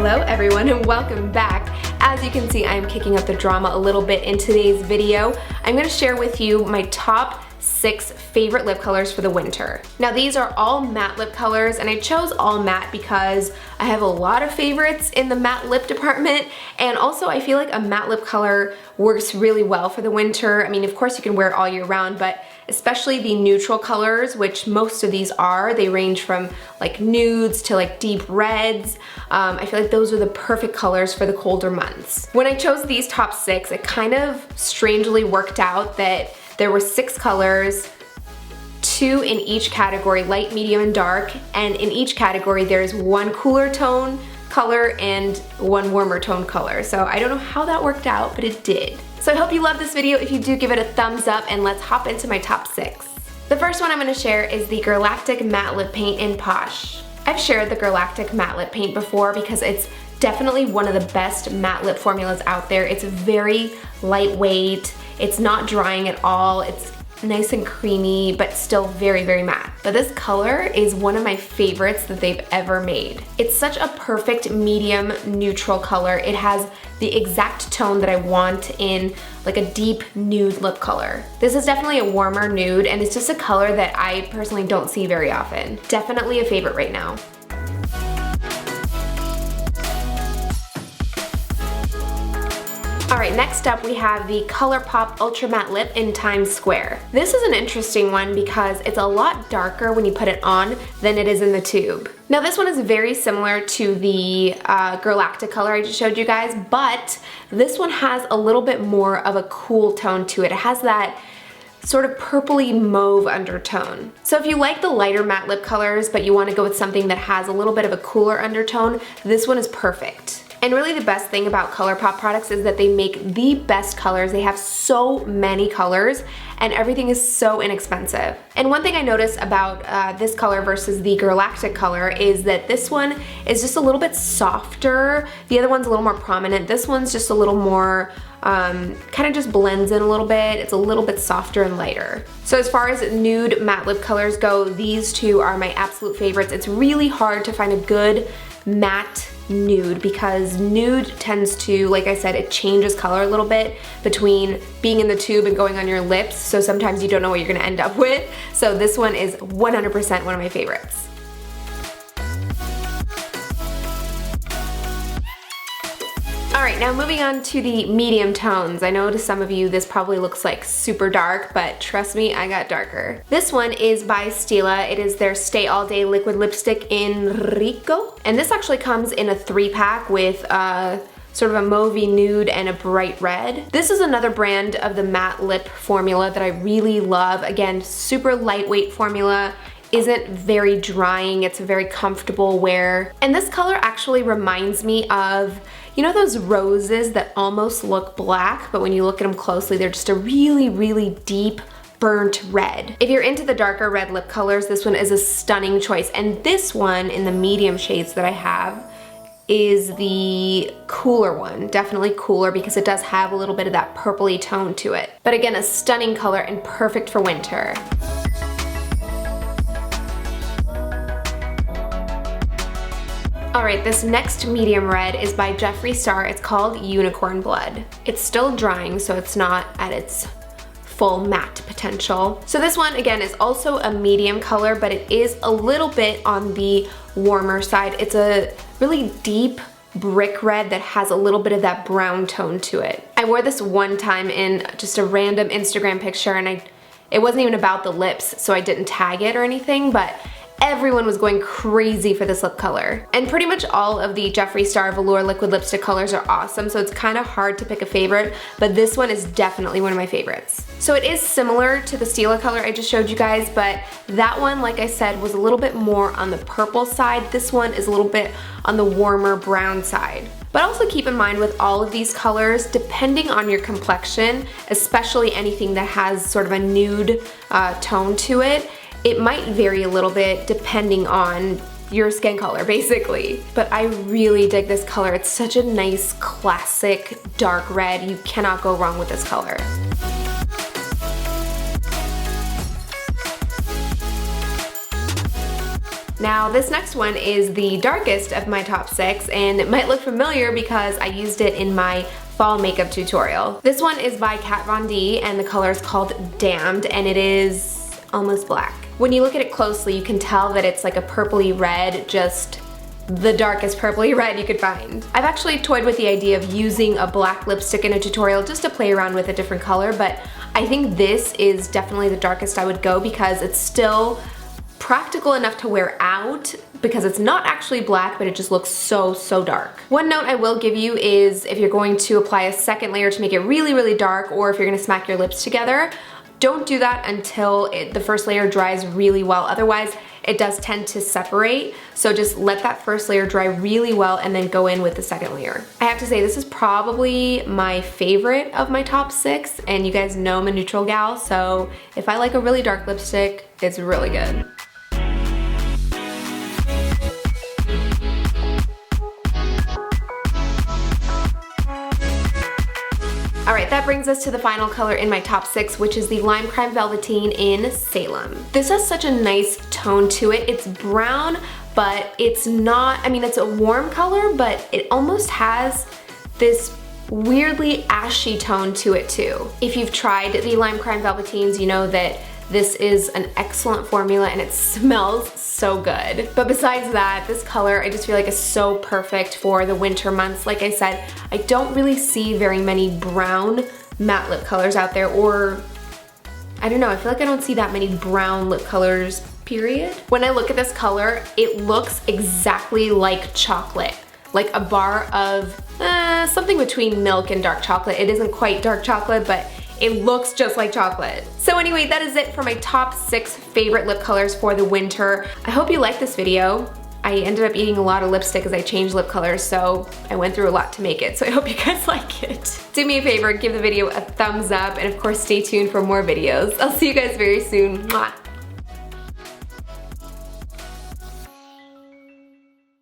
Hello everyone and welcome back. As you can see, I'm kicking up the drama a little bit in today's video. I'm going to share with you my top 6 favorite lip colors for the winter. Now these are all matte lip colors and I chose all matte because I have a lot of favorites in the matte lip department, and also I feel like a matte lip color works really well for the winter. I mean, of course you can wear it all year round, but especially the neutral colors, which most of these are, they range from like nudes to like deep reds. I feel like those are the perfect colors for the colder months. When I chose these top 6, it kind of strangely worked out that there were 6 colors, 2 in each category, light, medium, and dark, and in each category there's 1 cooler tone color and 1 warmer tone color. So I don't know how that worked out, but it did. So I hope you love this video. If you do, give it a thumbs up and let's hop into my top 6. The first one I'm going to share is the Girlactik Matte Lip Paint in Posh. I've shared the Girlactik Matte Lip Paint before because it's definitely one of the best matte lip formulas out there. It's very lightweight, it's not drying at all, it's nice and creamy, but still very, very matte. But this color is one of my favorites that they've ever made. It's such a perfect medium neutral color. It has the exact tone that I want in like a deep nude lip color. This is definitely a warmer nude, and it's just a color that I personally don't see very often. Definitely a favorite right now. Alright, next up we have the ColourPop Ultra Matte Lip in Times Square. This is an interesting one because it's a lot darker when you put it on than it is in the tube. Now this one is very similar to the Girlactik color I just showed you guys, but this one has a little bit more of a cool tone to it. It has that sort of purpley mauve undertone. So if you like the lighter matte lip colors but you want to go with something that has a little bit of a cooler undertone, this one is perfect. And really the best thing about ColourPop products is that they make the best colors. They have so many colors and everything is so inexpensive. And one thing I noticed about this color versus the Girlactik color is that this one is just a little bit softer. The other one's a little more prominent. This one's just a little more, kind of just blends in a little bit. It's a little bit softer and lighter. So as far as nude matte lip colors go, these two are my absolute favorites. It's really hard to find a good matte nude because nude tends to, like I said, it changes color a little bit between being in the tube and going on your lips, so sometimes you don't know what you're gonna end up with. So this one is 100% one of my favorites. Alright, now moving on to the medium tones. I know to some of you this probably looks like super dark, but trust me, I got darker. This one is by Stila. It is their Stay All Day Liquid Lipstick in Ricco. And this actually comes in a 3-pack with sort of a mauvey nude and a bright red. This is another brand of the matte lip formula that I really love. Again, super lightweight formula. Isn't very drying, it's a very comfortable wear. And this color actually reminds me of, you know those roses that almost look black, but when you look at them closely, they're just a really, really deep burnt red. If you're into the darker red lip colors, this one is a stunning choice. And this one in the medium shades that I have is the cooler one, definitely cooler because it does have a little bit of that purpley tone to it. But again, a stunning color and perfect for winter. Alright, this next medium red is by Jeffree Star. It's called Unicorn Blood. It's still drying, so it's not at its full matte potential. So this one, again, is also a medium color, but it is a little bit on the warmer side. It's a really deep brick red that has a little bit of that brown tone to it. I wore this one time in just a random Instagram picture, and it wasn't even about the lips, so I didn't tag it or anything, but everyone was going crazy for this lip color. And pretty much all of the Jeffree Star Velour liquid lipstick colors are awesome, so it's kind of hard to pick a favorite, but this one is definitely one of my favorites. So it is similar to the Stila color I just showed you guys, but that one, like I said, was a little bit more on the purple side. This one is a little bit on the warmer brown side. But also keep in mind with all of these colors, depending on your complexion, especially anything that has sort of a nude tone to it, it might vary a little bit depending on your skin color, basically. But I really dig this color. It's such a nice, classic, dark red. You cannot go wrong with this color. Now this next one is the darkest of my top 6, and it might look familiar because I used it in my fall makeup tutorial. This one is by Kat Von D and the color is called Damned, and it is almost black. When you look at it closely, you can tell that it's like a purpley red, just the darkest purpley red you could find. I've actually toyed with the idea of using a black lipstick in a tutorial just to play around with a different color, but I think this is definitely the darkest I would go because it's still practical enough to wear out because it's not actually black, but it just looks so, so dark. One note I will give you is if you're going to apply a second layer to make it really, really dark, or if you're gonna smack your lips together, don't do that until the first layer dries really well. Otherwise, it does tend to separate. So just let that first layer dry really well and then go in with the second layer. I have to say, this is probably my favorite of my top 6, and you guys know I'm a neutral gal, so if I like a really dark lipstick, it's really good. Alright, that brings us to the final color in my top 6, which is the Lime Crime Velvetine in Salem. This has such a nice tone to it. It's brown, but it's not, I mean, it's a warm color, but it almost has this weirdly ashy tone to it too. If you've tried the Lime Crime Velvetines, you know that this is an excellent formula and it smells so good. But besides that, this color I just feel like is so perfect for the winter months. Like I said, I don't really see very many brown matte lip colors out there, or I don't know, I feel like I don't see that many brown lip colors, period. When I look at this color, it looks exactly like chocolate. Like a bar of something between milk and dark chocolate. It isn't quite dark chocolate, but it looks just like chocolate. So anyway, that is it for my top 6 favorite lip colors for the winter. I hope you liked this video. I ended up eating a lot of lipstick as I changed lip colors, so I went through a lot to make it, so I hope you guys like it. Do me a favor, give the video a thumbs up, and of course stay tuned for more videos. I'll see you guys very soon. Mwah.